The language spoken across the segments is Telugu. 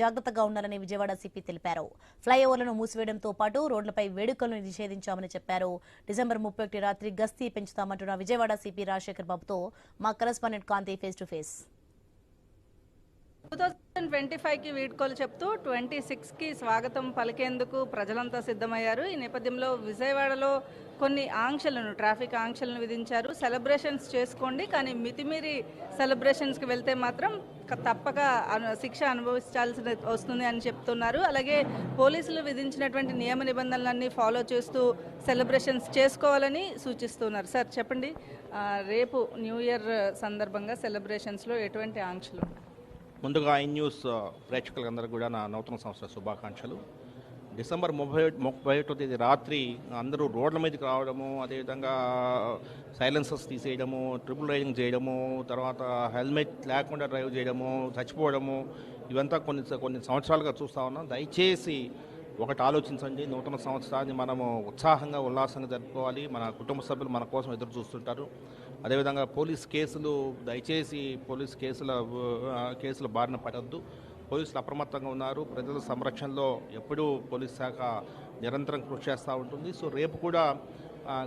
జాగ్రత్తగా ఉండాలని విజయవాడ సిపి తెలిపారు. ఫ్లైఓవర్లను మూసివేయడంతో పాటు రోడ్లపై వేడుకలను నిషేధించామని చెప్పారు. డిసెంబర్ 31 రాత్రి గస్తీ పెంచుతామంటున్న విజయవాడ సిపి రాజశేఖర్ బాబుతో మా correspondent Kanti face to face. 2025కి వీడ్కోలు చెప్తూ 26కి స్వాగతం పలికేందుకు ప్రజలంతా సిద్ధమయ్యారు. ఈ నేపథ్యంలో విజయవాడలో కొన్ని ట్రాఫిక్ ఆంక్షలను విధించారు. సెలబ్రేషన్స్ చేసుకోండి, కానీ మితిమీరి సెలబ్రేషన్స్కి వెళ్తే మాత్రం తప్పక శిక్ష అనుభవించాల్సి వస్తుంది అని చెప్తున్నారు. అలాగే పోలీసులు విధించినటువంటి నియమ నిబంధనలన్నీ ఫాలో చేస్తూ సెలబ్రేషన్స్ చేసుకోవాలని సూచిస్తున్నారు. సార్ చెప్పండి, రేపు న్యూ ఇయర్ సందర్భంగా సెలబ్రేషన్స్లో ఎటువంటి ఆంక్షలు? ముందుగా ఐ న్యూస్ ప్రేక్షకులందరికీ కూడా నా నూతన సంవత్సర శుభాకాంక్షలు. డిసెంబర్ 31 తేదీ రాత్రి అందరూ రోడ్ల మీదకి రావడము, అదేవిధంగా సైలెన్సర్స్ తీసేయడము, ట్రిపుల్ రైడింగ్ చేయడము, తర్వాత హెల్మెట్ లేకుండా డ్రైవ్ చేయడము, చచ్చిపోవడము, ఇవంతా కొన్ని సంవత్సరాలుగా చూస్తూ ఉన్నాం. దయచేసి ఒకటి ఆలోచించండి, నూతన సంవత్సరాన్ని మనము ఉత్సాహంగా ఉల్లాసంగా జరుపుకోవాలి. మన కుటుంబ సభ్యులు మన కోసం ఎదురు చూస్తుంటారు. అదేవిధంగా పోలీస్ కేసులు, దయచేసి పోలీస్ కేసుల బారిన పడద్దు. పోలీసులు అప్రమత్తంగా ఉన్నారు. ప్రజల సంరక్షణలో ఎప్పుడూ పోలీస్ శాఖ నిరంతరం కృషి చేస్తూ ఉంటుంది. సో రేపు కూడా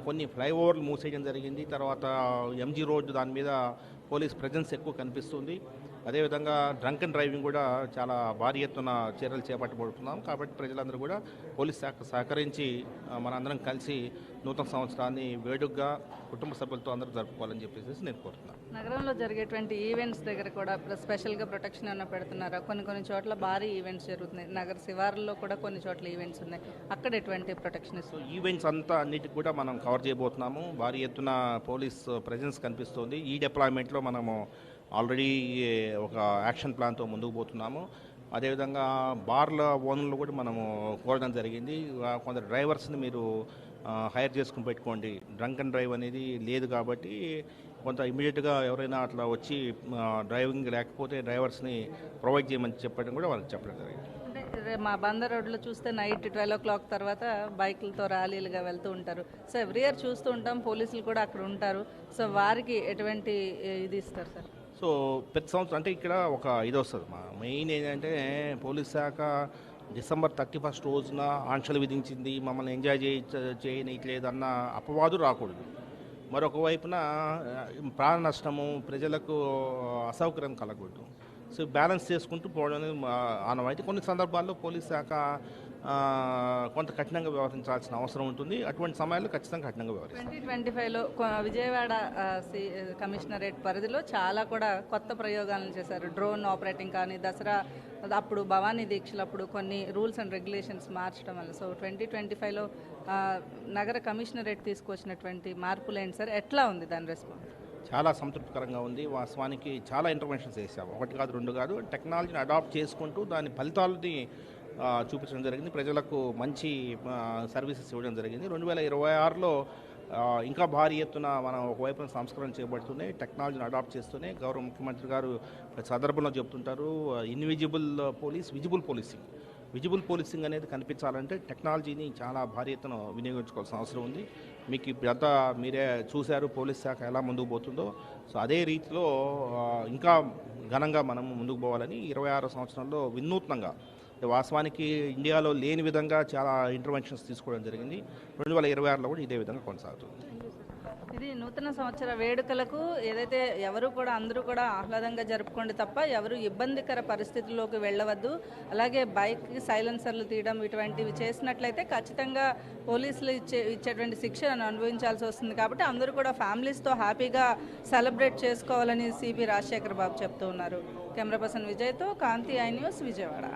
కొన్ని ఫ్లైఓవర్లు మూసేయడం జరిగింది. తర్వాత ఎంజీ రోడ్డు దాని మీద పోలీస్ ప్రెజెన్స్ ఎక్కువ కనిపిస్తుంది. అదేవిధంగా డ్రంక్ అండ్ డ్రైవింగ్ కూడా చాలా భారీ ఎత్తున చర్యలు చేపట్టబడుతున్నాం. కాబట్టి ప్రజలందరూ కూడా పోలీస్ శాఖ సహకరించి మనందరం కలిసి నూతన సంవత్సరాన్ని వేడుకగా కుటుంబ సభ్యులతో అందరూ జరుపుకోవాలని చెప్పేసి నేను కోరుతున్నాను. నగరంలో జరిగేటువంటి ఈవెంట్స్ దగ్గర కూడా స్పెషల్గా ప్రొటెక్షన్ ఏమైనా పెడుతున్నారా? కొన్ని చోట్ల భారీ ఈవెంట్స్ జరుగుతున్నాయి. నగర శివారుల్లో కూడా కొన్ని చోట్ల ఈవెంట్స్ ఉన్నాయి. అక్కడ ఎటువంటి ప్రొటెక్షన్ ఇస్తుంది? ఈవెంట్స్ అంతా అన్నిటికి కూడా మనం కవర్ చేయబోతున్నాము. భారీ ఎత్తున పోలీస్ ప్రెజెన్స్ కనిపిస్తుంది. ఈ డిప్లాయ్మెంట్లో మనము ఆల్రెడీ ఒక యాక్షన్ ప్లాన్తో ముందుకు పోతున్నాము. అదేవిధంగా బార్ల ఓనర్లు కూడా మనము కోరడం జరిగింది. కొందరు డ్రైవర్స్ని మీరు హైర్ చేసుకుని పెట్టుకోండి, డ్రంక్ అండ్ డ్రైవ్ అనేది లేదు కాబట్టి కొంత ఇమీడియట్గా ఎవరైనా అట్లా వచ్చి డ్రైవింగ్ లేకపోతే డ్రైవర్స్ని ప్రొవైడ్ చేయమని చెప్పడం కూడా వాళ్ళకి చెప్పడం జరిగింది. అంటే మా బందర్ రోడ్లో చూస్తే నైట్ 12 o'clock తర్వాత బైకులతో ర్యాలీలుగా వెళ్తూ ఉంటారు. సో ఎవ్రీ ఇయర్ చూస్తూ ఉంటాం, పోలీసులు కూడా అక్కడ ఉంటారు. సో వారికి ఎటువంటి ఇది ఇస్తారు సార్? సో ప్రతి సంవత్సరం అంటే ఇక్కడ ఒక ఇది వస్తుంది. మా మెయిన్ ఏంటంటే పోలీస్ శాఖ డిసెంబర్ 31 రోజున ఆంక్షలు విధించింది, మమ్మల్ని ఎంజాయ్ చేయనట్లేదన్న అపవాదు రాకూడదు. మరొక వైపున ప్రాణ నష్టము, ప్రజలకు అసౌకర్యం కలగకూడదు. సో బ్యాలెన్స్ చేసుకుంటూ పోవడం ఆనవాయితీ. కొన్ని సందర్భాల్లో పోలీస్ శాఖ కొంత కఠినంగా వ్యవహరించాల్సిన అవసరం ఉంటుంది. అటువంటి సమయాల్లో ఖచ్చితంగా కఠినంగా వ్యవహరిస్తారు. 2025లో విజయవాడ కమిషనరేట్ పరిధిలో చాలా కూడా కొత్త ప్రయోగాలను చేశారు. డ్రోన్ ఆపరేటింగ్ కానీ, దసరా అప్పుడు భవానీ దీక్షలప్పుడు కొన్ని రూల్స్ అండ్ రెగ్యులేషన్స్ మార్చడం వల్ల. సో 2025లో నగర కమిషనరేట్ తీసుకొచ్చినటువంటి మార్పులు ఏంటి సార్? ఎట్లా ఉంది దాని రెస్పాన్స్? చాలా సంతృప్తికరంగా ఉంది. వాస్తవానికి చాలా ఇంటర్వెన్షన్స్ చేసాము. ఒకటి కాదు, రెండు కాదు. టెక్నాలజీని అడాప్ట్ చేసుకుంటూ దాని ఫలితాలని చూపించడం జరిగింది. ప్రజలకు మంచి సర్వీసెస్ ఇవ్వడం జరిగింది. 2026లో ఇంకా భారీ ఎత్తున మనం ఒకవైపున సంస్కరణ చేయబడుతూనే టెక్నాలజీని అడాప్ట్ చేస్తూనే గౌరవ ముఖ్యమంత్రి గారు ప్రతి సందర్భంలో చెప్తుంటారు, invisible police, visible policing. Visible policing అనేది కనిపించాలంటే టెక్నాలజీని చాలా భారీ ఎత్తున వినియోగించుకోవాల్సిన అవసరం ఉంది. మీకు ఇప్పుడంతా మీరే చూశారు పోలీస్ శాఖ ఎలా ముందుకు పోతుందో. సో అదే రీతిలో ఇంకా ఘనంగా మనం ముందుకు పోవాలని 26 సంవత్సరంలో వినూత్నంగా, వాస్తవానికి ఇండియాలో లేని విధంగా చాలా ఇంటర్వెన్షన్స్ తీసుకోవడం జరిగింది. 2026లో కూడా ఇదే విధంగా కొనసాగుతుంది. ఇది నూతన సంవత్సర వేడుకలకు ఏదైతే అందరూ కూడా ఆహ్లాదంగా జరుపుకోండి తప్ప ఎవరు ఇబ్బందికర పరిస్థితుల్లోకి వెళ్ళవద్దు. అలాగే బైక్ సైలెన్సర్లు తీయడం ఇటువంటివి చేసినట్లయితే ఖచ్చితంగా పోలీసులు ఇచ్చేటువంటి శిక్షను అనుభవించాల్సి వస్తుంది. కాబట్టి అందరూ కూడా ఫ్యామిలీస్తో హ్యాపీగా సెలబ్రేట్ చేసుకోవాలని సిపి రాజశేఖర్ బాబు చెప్తూ ఉన్నారు. కెమెరా పర్సన్ విజయ్తో కాంతి, ఐ న్యూస్, విజయవాడ.